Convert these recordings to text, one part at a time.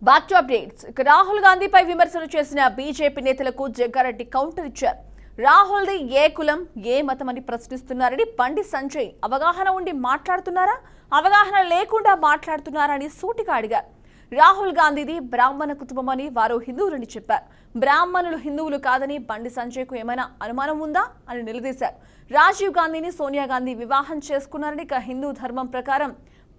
Back to updates. Rahul గాంధీపై విమర్శలు చేసిన బీజేపీ నేతలకు జగ్గారెడ్డి కౌంటర్ ఇచ్చారు. రాహుల్ది ఏ కులం ఏ మతం అని ప్రశ్నిస్తున్నారని బండి సంజయ్ అవగాహన ఉండి మాట్లాడుతున్నారా, అవగాహన లేకుండా మాట్లాడుతున్నారా అని సూటిగా అడిగారు. రాహుల్ గాంధీది బ్రాహ్మణ కుటుంబం అని వారు హిందువులని చెప్పారు. బ్రాహ్మణులు హిందువులు కాదని బండి సంజయ్కు ఏమైనా అనుమానం ఉందా అని నిలదీశారు. రాజీవ్ గాంధీని సోనియా గాంధీ వివాహం చేసుకున్నారని, ఇక హిందూ ధర్మం ప్రకారం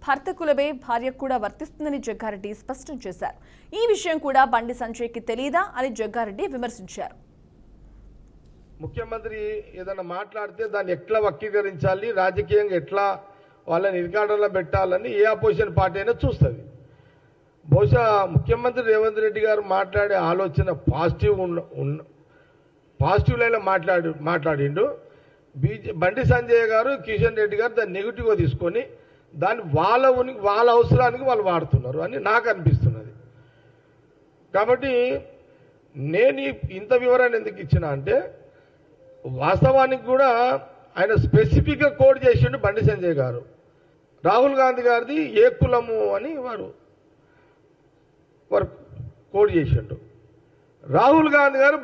భర్త కులమే భార్యకు కూడా వర్తిస్తుందని జగ్గారెడ్డి స్పష్టం చేశారు. ఈ విషయం కూడా బండి సంజయ్కి తెలియదా అని జగ్గారెడ్డి విమర్శించారు. ముఖ్యమంత్రి ఏదైనా మాట్లాడితే దాన్ని ఎట్లా వక్రీకరించాలి, రాజకీయంగా ఎట్లా వాళ్ళని ఇరికాటంలో పెట్టాలని ఏ అపోజిషన్ పార్టీ అయినా చూస్తుంది. బహుశా ముఖ్యమంత్రి రేవంత్ రెడ్డి గారు మాట్లాడే ఆలోచన పాజిటివ్ లైన్లో మాట్లాడిండు. బండి సంజయ్ గారు, కిషన్ రెడ్డి గారు దాన్ని నెగిటివ్గా తీసుకొని దాన్ని వాళ్ళ అవసరానికి వాళ్ళు వాడుతున్నారు అని నాకు అనిపిస్తున్నది. కాబట్టి నేను ఇంత వివరాన్ని ఎందుకు ఇచ్చినా అంటే, వాస్తవానికి కూడా ఆయన స్పెసిఫిక్గా కోడ్ చేసిండు బండి సంజయ్ గారు. రాహుల్ గాంధీ గారిది ఏ కులము అని వారు కోడ్ చేసిండు. రాహుల్ గాంధీ గారు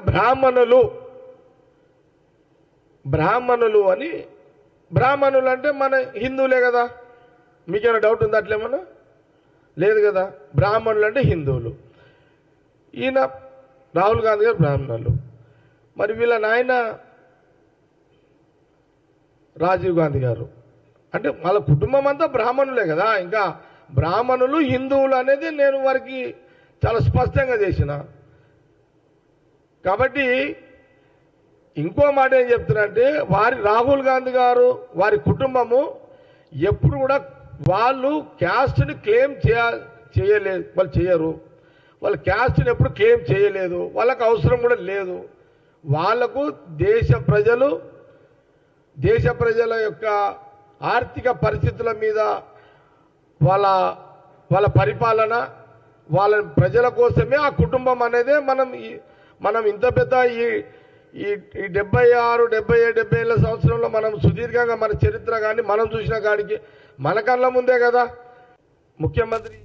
బ్రాహ్మణులు అని, బ్రాహ్మణులు అంటే మన హిందువులే కదా. మీకేమైనా డౌట్ ఉందా? అట్లేమన్నా లేదు కదా. బ్రాహ్మణులు అంటే హిందువులు. ఈయన రాహుల్ గాంధీ గారు బ్రాహ్మణులు. మరి వీళ్ళ నాయన రాజీవ్ గాంధీ గారు అంటే వాళ్ళ కుటుంబం అంతా బ్రాహ్మణులే కదా. ఇంకా బ్రాహ్మణులు హిందువులు అనేది నేను వారికి చాలా స్పష్టంగా చేసిన. కాబట్టి ఇంకో మాట ఏం చెప్తున్నారంటే, రాహుల్ గాంధీ గారు వారి కుటుంబము ఎప్పుడు కూడా వాళ్ళు క్యాస్ట్ని క్లెయిమ్ చేయలేదు. వాళ్ళు చేయరు. వాళ్ళ క్యాస్ట్ని ఎప్పుడు క్లెయిమ్ చేయలేదు. వాళ్ళకు అవసరం కూడా లేదు. వాళ్లకు దేశ ప్రజల యొక్క ఆర్థిక పరిస్థితుల మీద, వాళ్ళ పరిపాలన, వాళ్ళ ప్రజల కోసమే ఆ కుటుంబం అనేదే మనం ఇంత పెద్ద ఈ 76, 77, 77 సంవత్సరంలో మనం సుదీర్ఘంగా మన చరిత్ర కానీ మనం చూసిన కాడికి మన కళ్ళ ముందే కదా ముఖ్యమంత్రి